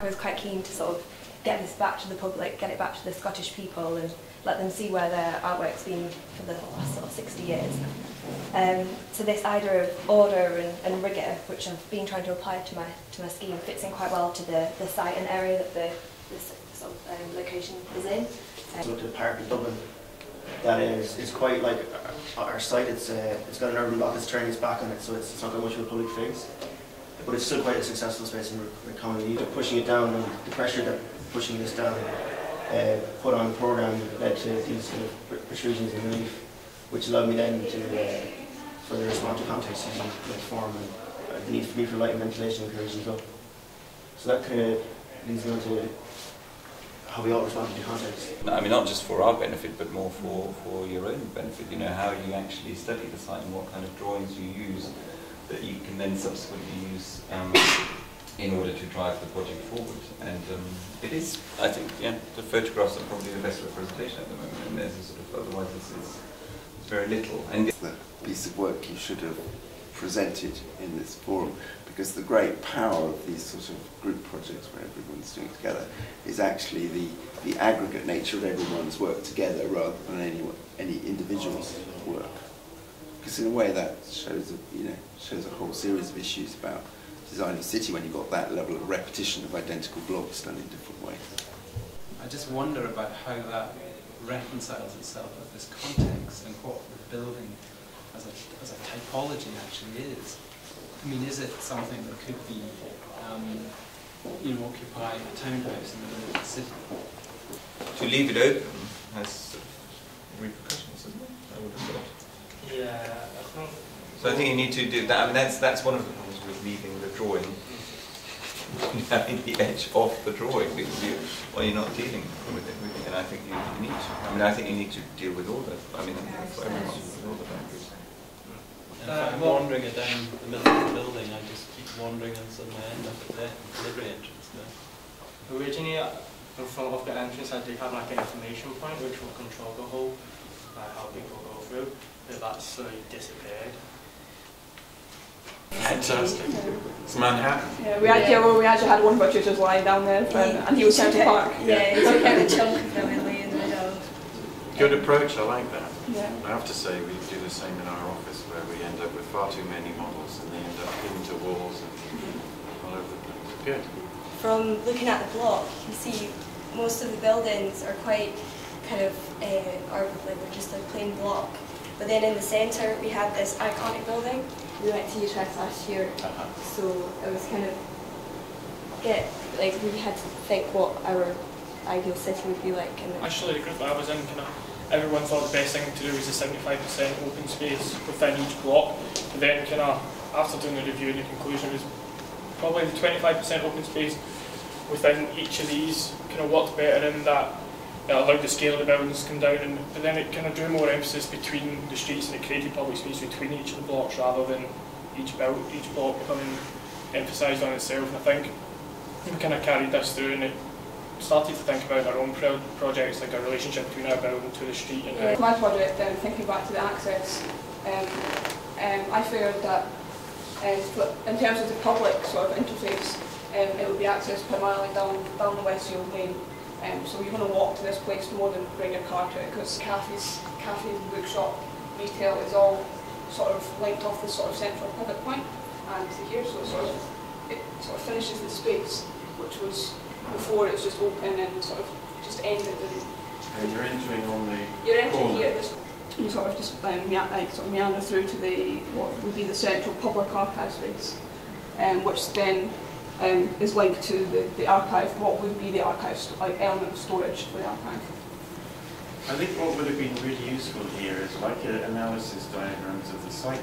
I was quite keen to sort of get this back to the public, get it back to the Scottish people and let them see where their artwork's been for the last sort of 60 years. So this idea of order and rigour, which I've been trying to apply to my scheme, fits in quite well to the site and area that this sort of location is in. So the park in Dublin, that is quite like our site. It's got an urban block that's turning its back on it, so it's not got much of a public face. But it's still quite a successful space in economy. Pushing it down and the pressure that pushing this down put on the programme led to these sort of protrusions in relief, which allowed me then to further respond to context using form and the need for me for light and ventilation encouraged as well. So that kind of leads me on to how we all respond to context. I mean, not just for our benefit, but more for your own benefit. You know, how you actually study the site and what kind of drawings you use that you can then subsequently use in order to drive the project forward. And it is, I think, yeah, the photographs are probably the best representation at the moment, and there's a sort of, otherwise it's very little. And the piece of work you should have presented in this forum, because the great power of these sort of group projects where everyone's doing it together is actually the aggregate nature of everyone's work together rather than any individual's work. Because in a way that shows a whole series of issues about designing a city when you've got that level of repetition of identical blocks done in different ways. I just wonder about how that reconciles itself with this context and what the building as a typology actually is. I mean, is it something that could be, occupy a townhouse in the middle of the city? to leave it open has sort of repercussions, isn't it? I would have thought. Yeah, I think. So I think you need to do that. I mean, that's one of the problems with leaving the drawing, having the edge off the drawing, because you're not dealing with it. And I think you need to. I mean, I think you need to deal with all the. I mean, for everyone, with all the boundaries. If I'm wandering it down the middle of the building, I just keep wandering and suddenly I end up at the delivery entrance there. Originally, in front of the entrance, I did have like an information point which will control the whole, how people go through, but that's slowly disappeared. Fantastic. It's Manhattan. Yeah, we actually had one of our tutors lying down there, and he was Central Park. Yeah, he took out a chunk of them in the middle. Good approach, I like that. Yeah. I have to say we do the same in our office, where we end up with far too many models and they end up pinned to walls and all over the place. Good. From looking at the block, you can see most of the buildings are quite kind of, are like just a plain block. But then in the centre we had this iconic building. We went to Utrecht last year, so it was kind of we had to think what our ideal city would be like. And Actually, the group that I was in, everyone thought the best thing to do was the 75% open space within each block. But then, after doing the review and the conclusion, it was probably the 25% open space within each of these worked better in that it allowed the scale of the buildings to come down, but then it drew more emphasis between the streets and it created public space between each of the blocks rather than each block becoming emphasised on itself. And I think we carried this through and it started to think about our own projects, like a relationship between our building to the street. And my project, thinking back to the access, I figured that in terms of the public sort of interface, it would be accessed primarily down the Westfield Lane. So you're going to walk to this place more than bring your car to it, because cafes, bookshop, retail is all sort of linked off this sort of central pivot point and to here, so it sort of finishes the space, which was before it was just open and sort of just ended. And you're entering on the You're entering corner. here. You sort of just meander through to what would be the central public archive space, which then is linked to the archive, what would be the archive element of storage for the archive. I think what would have been really useful here is like analysis diagrams of the site.